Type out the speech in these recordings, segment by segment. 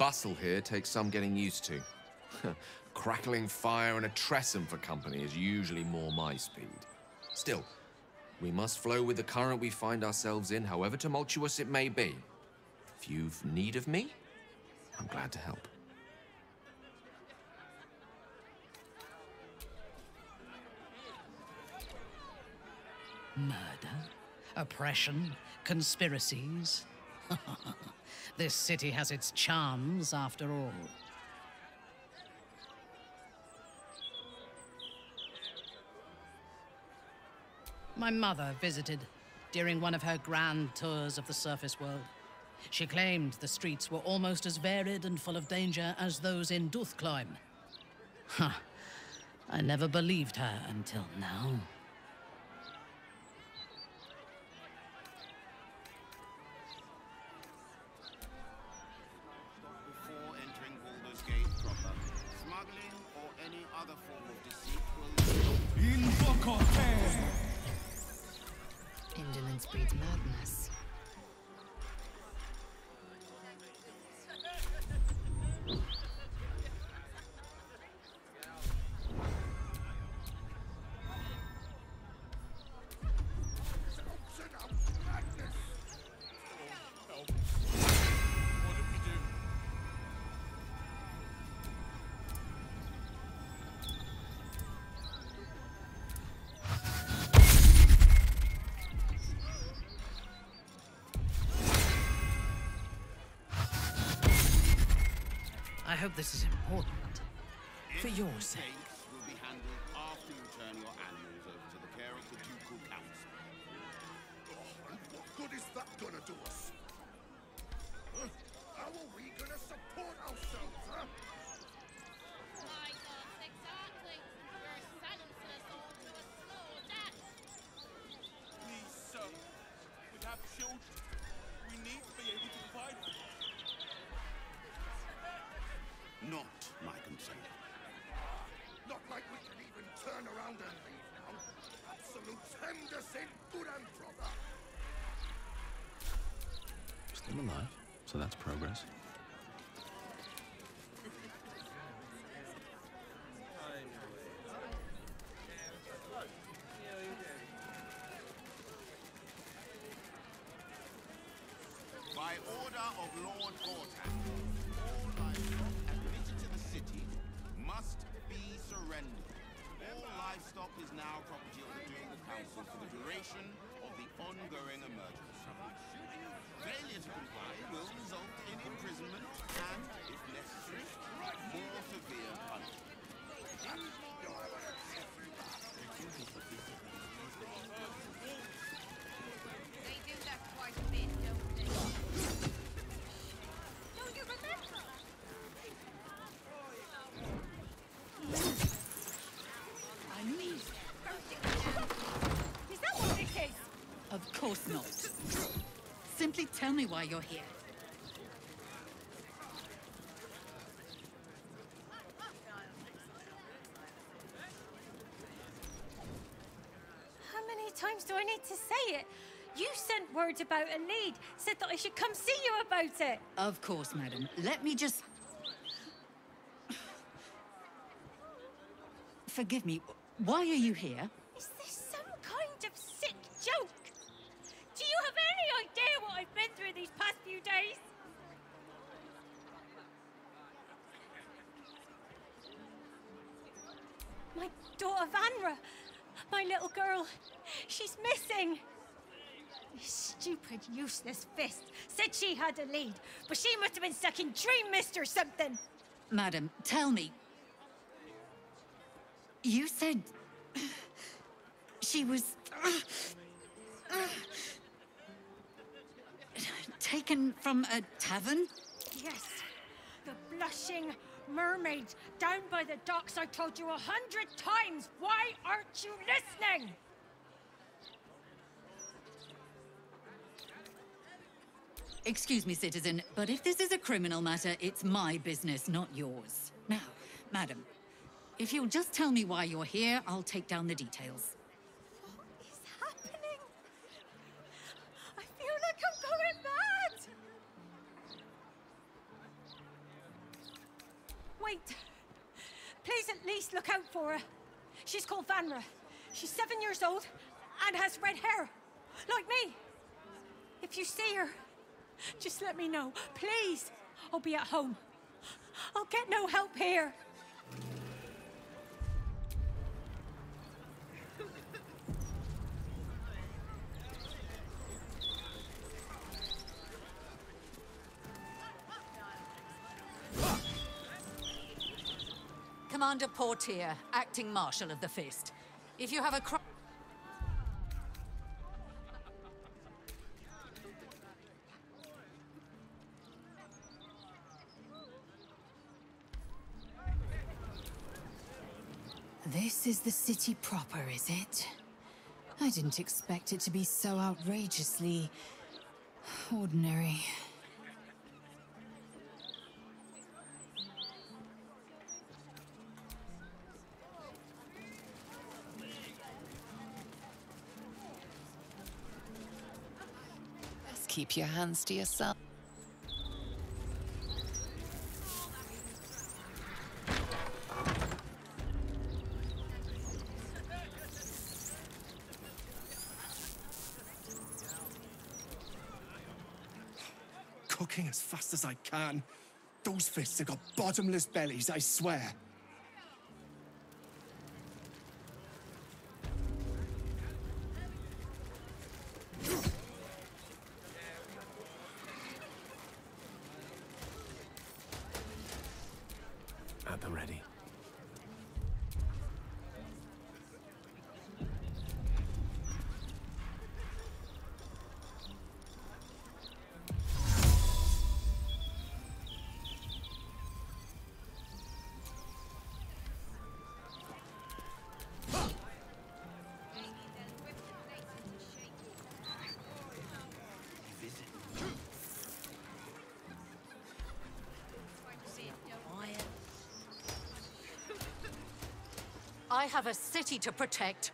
bustle here takes some getting used to. Crackling fire and a tresson for company is usually more my speed. Still, we must flow with the current we find ourselves in, however tumultuous it may be. If you've need of me, I'm glad to help. Murder, oppression, conspiracies. This city has its charms, after all. My mother visited during one of her grand tours of the surface world. She claimed the streets were almost as varied and full of danger as those in Duthcloim. Huh. I never believed her until now. Before entering Baldur's Gate proper, smuggling or any other form of deceit will... Indolence breeds madness. I hope this is important. For your sake. Mistakes will be handled after you turn your animals over to the care of the Ducal Council. Oh, and what good is that gonna do us? Huh? How are we gonna support ourselves, huh? Like us, exactly. You're sentencing us all to a slow death. Please, sir. We have children. We need to be able to provide for them. Not my concern. Not like we can even turn around and leave now. Absolute Henderson, good and proper. Still alive, so that's progress. By order of Lord Gortan, all livestock admitted to the city must be surrendered. All livestock is now property of the Ducal Council for the duration of the ongoing emergency. Failure to comply will result in imprisonment and, if necessary, more severe punishment. They do that quite a bit, don't they? Don't you remember? I mean, Is that what this is? of course not. Simply tell me why you're here. How many times do I need to say it? You sent word about a lead, said that I should come see you about it. Of course, madam. Let me just... Forgive me, why are you here? Is this some kind of sick joke? Do you have any idea what I've been through these past few days? My daughter Vanra, my little girl, she's missing. This stupid, useless fist said she had a lead, but she must have been stuck in Dream Mist or something. Madam, tell me. You said... she was... taken from a tavern? Yes, the blushing mermaid down by the docks. I told you 100 times. Why aren't you listening? Excuse me, citizen, but if this is a criminal matter, it's my business, not yours. Now, madam, if you'll just tell me why you're here, I'll take down the details. What is happening? I feel like I'm going mad. Wait. Please at least look out for her. She's called Vanra. She's 7 years old and has red hair. Like me. If you see her, just let me know. Please. I'll be at home. I'll get no help here. Commander Portier, acting Marshal of the Fist. If you have a This is the city proper, is it? I didn't expect it to be so outrageously ordinary. Best keep your hands to yourself. Cooking as fast as I can. Those fists have got bottomless bellies, I swear. At the ready. I have a city to protect.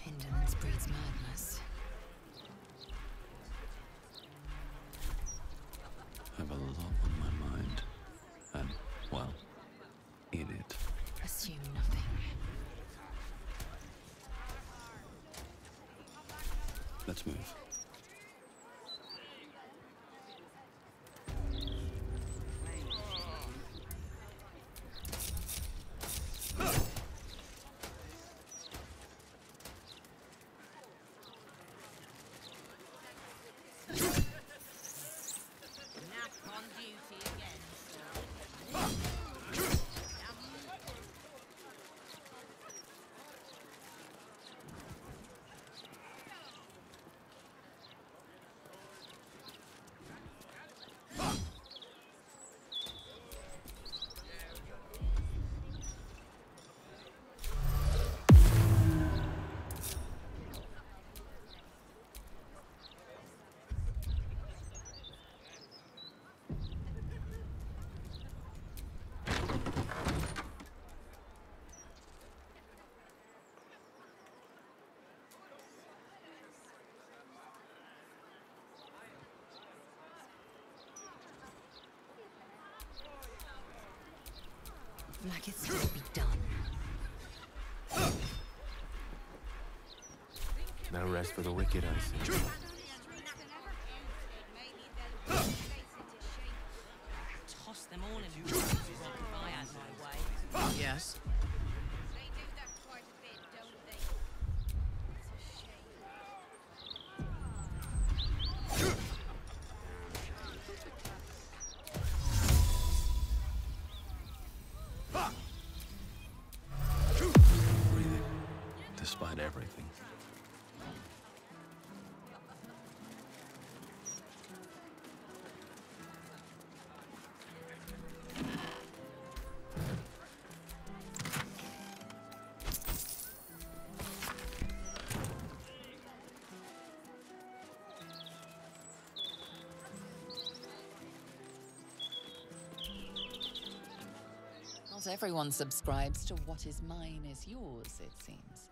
Indolence breeds madness. I have a lot on my mind. And, well, in it. Assume nothing. Let's move. Like it's got to be done. No rest for the wicked, I see. Toss them all in boxes if I had my way. Yes. They do that quite a bit, don't they? It's a shame. Breathing. Despite everything. Not everyone subscribes to what is mine is yours, it seems.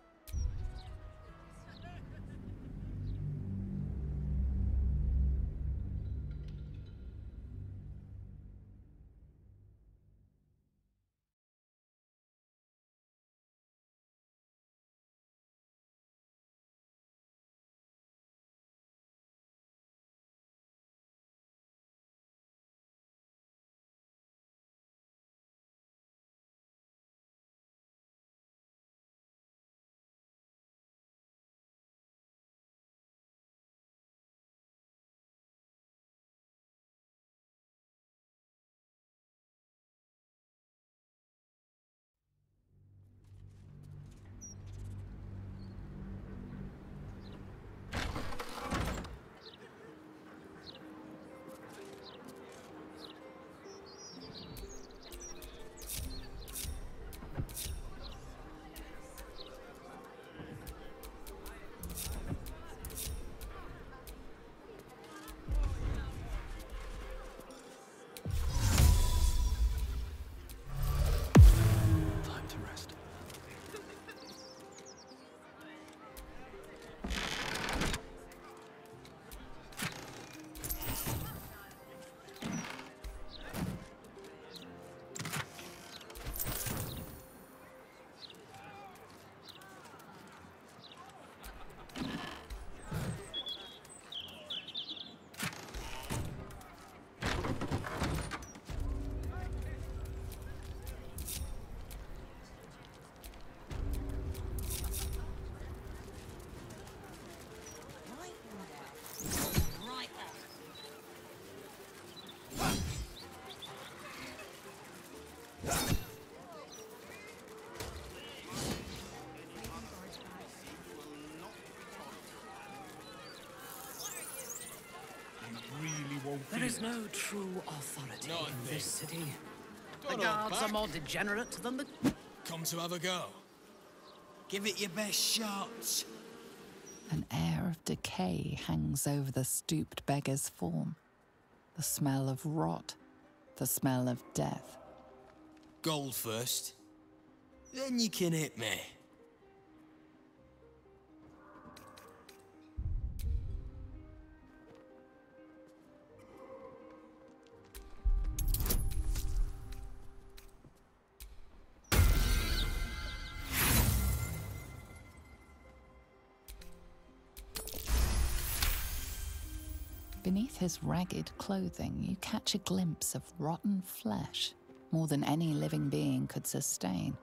There is no true authority Not in me. this city. The Don't guards hold are back. more degenerate than the... Come to have a go. Give it your best shot. An air of decay hangs over the stooped beggar's form. The smell of rot, the smell of death. Gold first. Then you can hit me. Beneath his ragged clothing, you catch a glimpse of rotten flesh, more than any living being could sustain.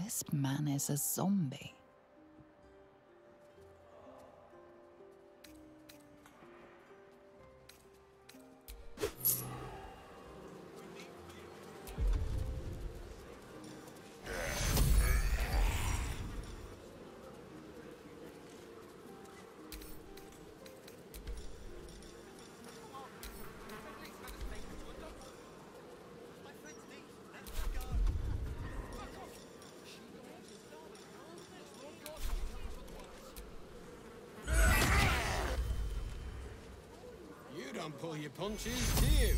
This man is a zombie. You don't pull your punches, do you?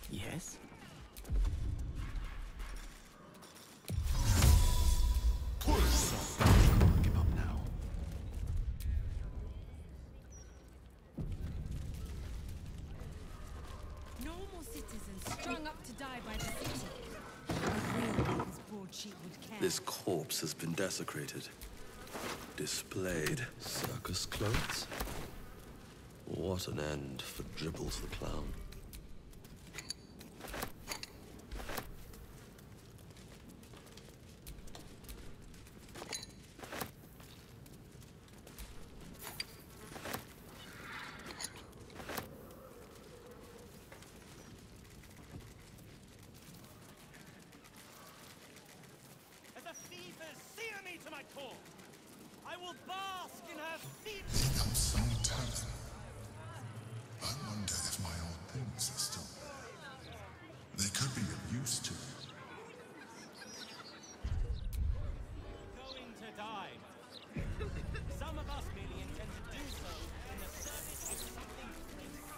Yes? Give up now. Normal citizens strung up to die by the city. I really this broadsheet would care. This corpse has been desecrated. Displayed. Circus clothes? What an end for Dribbles the Clown. As a fever sear me to my core, I will bask in her fever. Become so terrible. used to. Going to die. Some of us merely intend to do so in the service of something greater.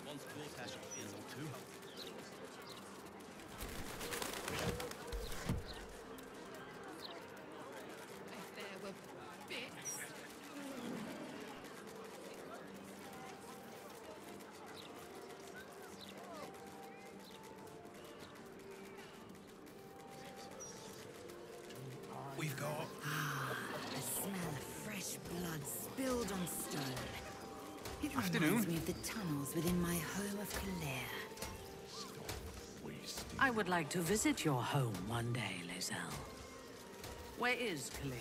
Once Quartash is all too. If there were bits. We've got... The smell of fresh blood spilled on stone. It Afternoon. reminds me of the tunnels within my home of Kalea. I would like to visit your home one day, Lae'zel. Where is Kalea?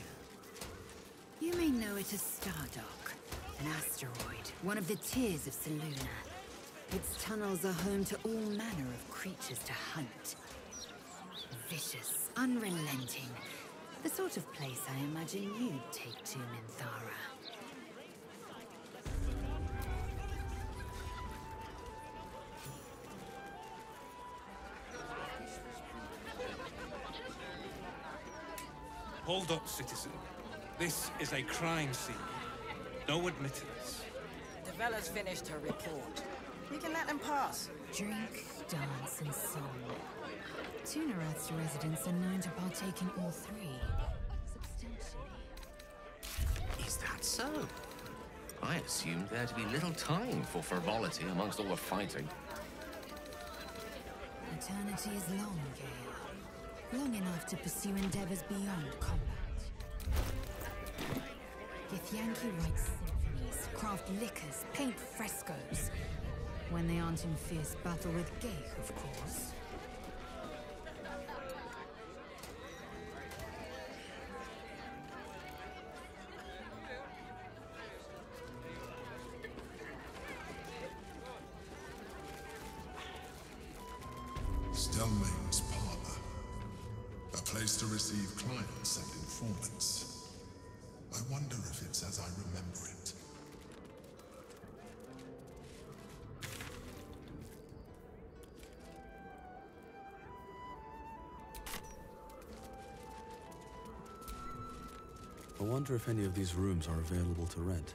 You may know it as Stardock, an asteroid, one of the tears of Selûne. Its tunnels are home to all manner of creatures to hunt. Vicious, unrelenting. The sort of place I imagine you'd take to, Minthara. Hold up, citizen. This is a crime scene. No admittance. The Vella's finished her report. You can let them pass. Drink, dance, and song. Tuna Earth's residents are known to partake in all three. Substantially. Is that so? I assumed there to be little time for frivolity amongst all the fighting. Eternity is long, Gale. Long enough to pursue endeavors beyond combat. Githyanki writes symphonies, craft liquors, paint frescoes. When they aren't in fierce battle with Geich, of course. Stelmane's parlor. A place to receive clients and informants. I wonder if it's as I remember it. I wonder if any of these rooms are available to rent.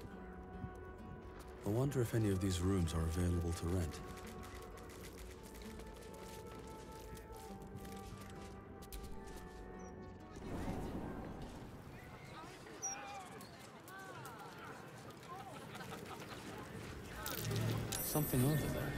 I wonder if any of these rooms are available to rent. Something over there.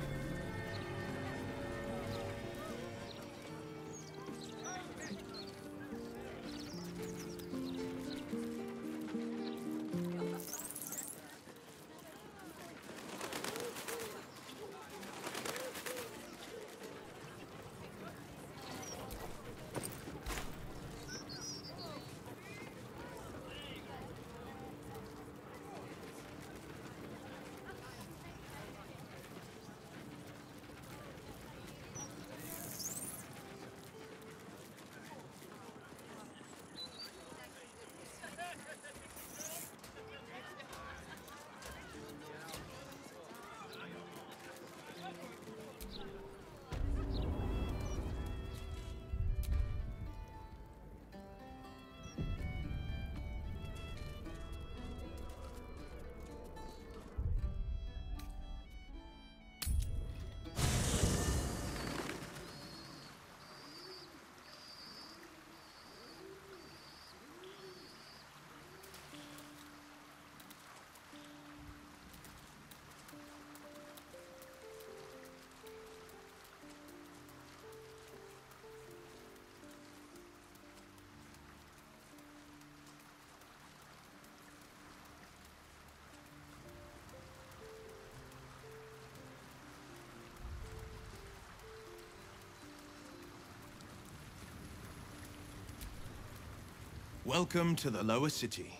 Welcome to the lower city,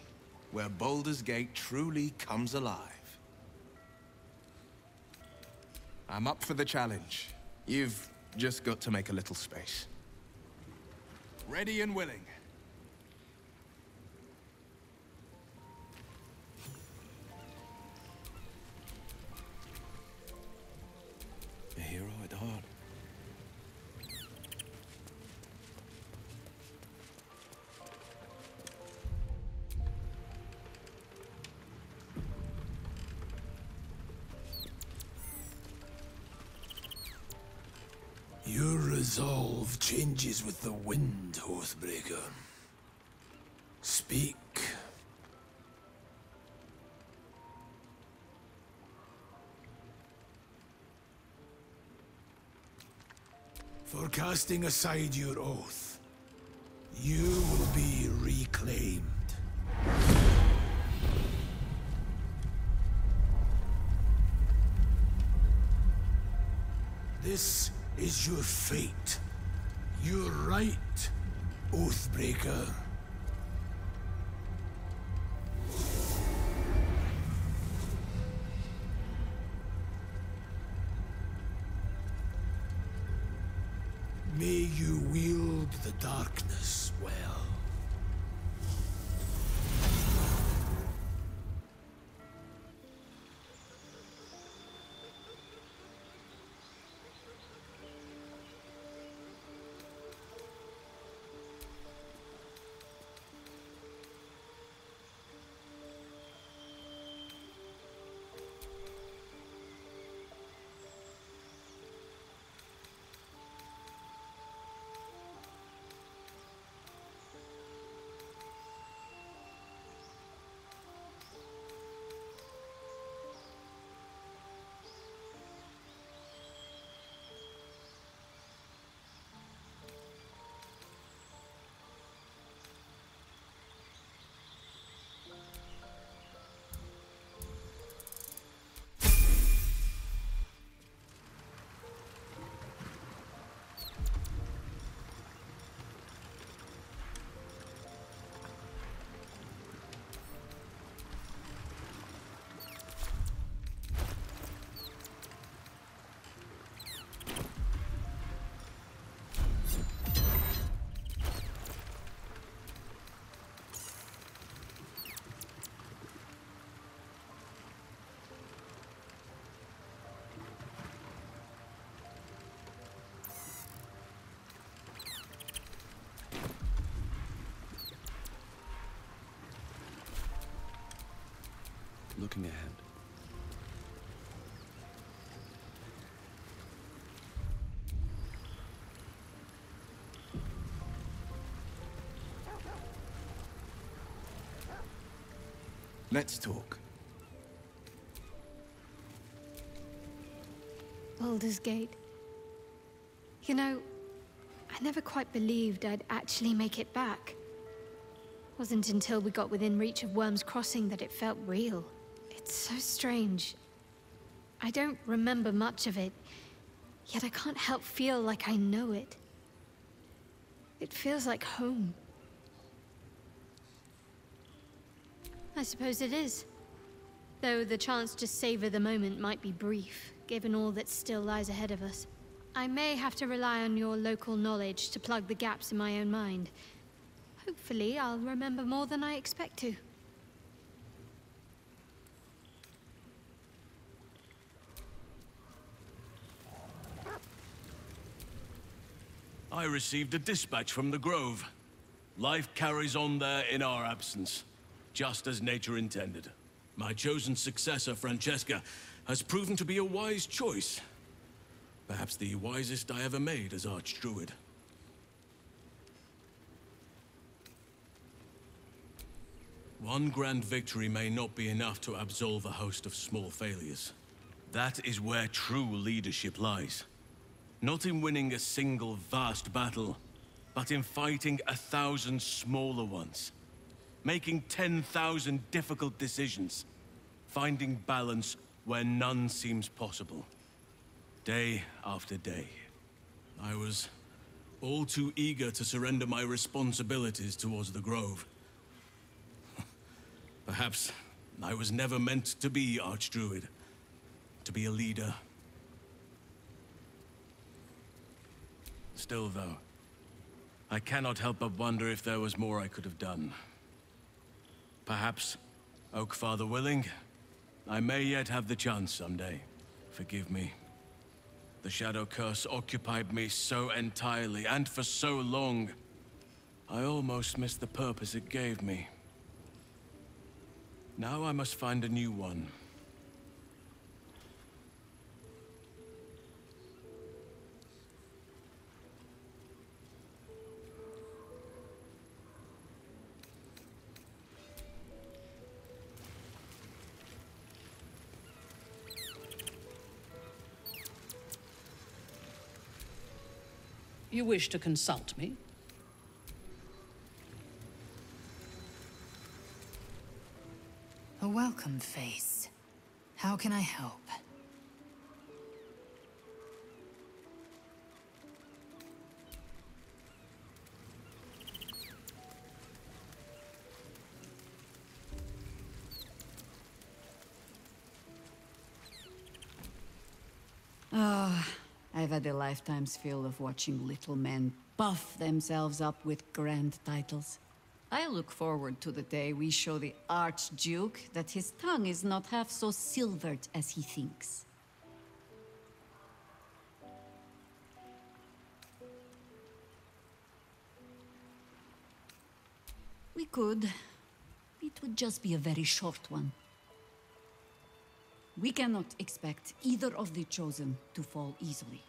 where Baldur's Gate truly comes alive. I'm up for the challenge. You've just got to make a little space. Ready and willing. A hero at heart. Your resolve changes with the wind, Oathbreaker. Speak. For casting aside your oath, you will be reclaimed. This is your fate. Your right, Oathbreaker. May you wield the darkness well. Looking ahead. Let's talk. Baldur's Gate. You know, I never quite believed I'd actually make it back. Wasn't until we got within reach of Worm's Crossing that it felt real. It's so strange. I don't remember much of it, yet I can't help feel like I know it. It feels like home. I suppose it is. Though the chance to savor the moment might be brief, given all that still lies ahead of us. I may have to rely on your local knowledge to plug the gaps in my own mind. Hopefully, I'll remember more than I expect to. I received a dispatch from the Grove. Life carries on there in our absence, just as nature intended. My chosen successor, Francesca, has proven to be a wise choice. Perhaps the wisest I ever made as Archdruid. One grand victory may not be enough to absolve a host of small failures. That is where true leadership lies. Not in winning a single vast battle, but in fighting 1,000 smaller ones. Making 10,000 difficult decisions. Finding balance where none seems possible. Day after day. I was all too eager to surrender my responsibilities towards the Grove. Perhaps I was never meant to be Archdruid. To be a leader. Still, though, I cannot help but wonder if there was more I could have done. Perhaps, Oak Father willing, I may yet have the chance someday. Forgive me. The Shadow Curse occupied me so entirely, and for so long, I almost missed the purpose it gave me. Now I must find a new one. You wish to consult me? A welcome face. How can I help? I've had a lifetime's fill of watching little men buff themselves up with grand titles. I look forward to the day we show the Archduke that his tongue is not half so silvered as he thinks. We could. It would just be a very short one. We cannot expect either of the Chosen to fall easily.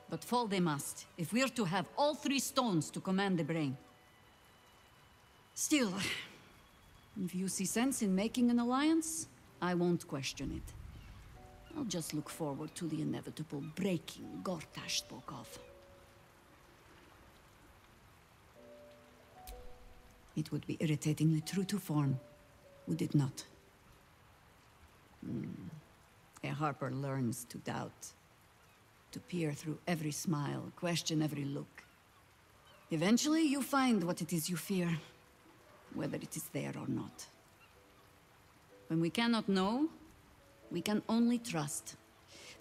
But fall they must, if we're to have all three stones to command the brain. Still, if you see sense in making an alliance, I won't question it. I'll just look forward to the inevitable breaking Gortash spoke of. It would be irritatingly true to form, would it not? A Harper learns to doubt, to peer through every smile, question every look. Eventually, you find what it is you fear, whether it is there or not. When we cannot know, we can only trust.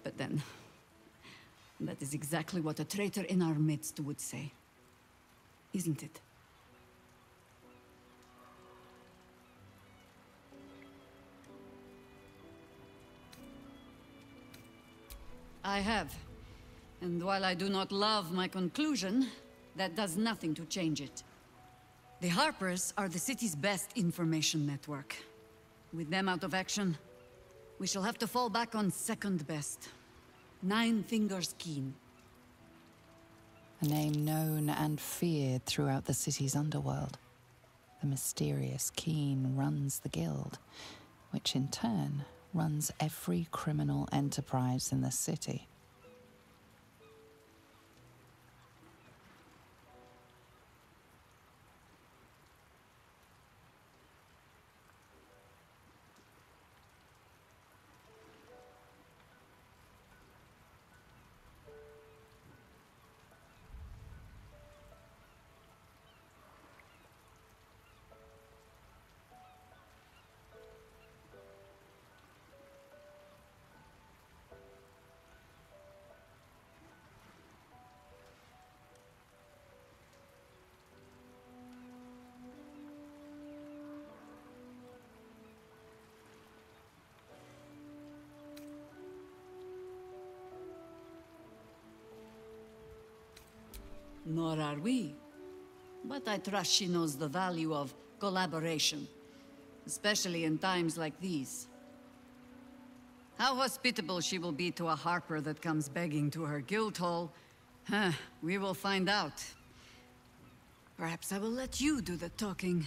But then, that is exactly what a traitor in our midst would say. Isn't it? I have. And while I do not love my conclusion, that does nothing to change it. The Harpers are the city's best information network. With them out of action, we shall have to fall back on second best. Nine Fingers Keen. A name known and feared throughout the city's underworld. The mysterious Keen runs the guild, which in turn runs every criminal enterprise in the city. Nor are we. But I trust she knows the value of collaboration, especially in times like these. How hospitable she will be to a Harper that comes begging to her guild hall, we will find out. Perhaps I will let you do the talking.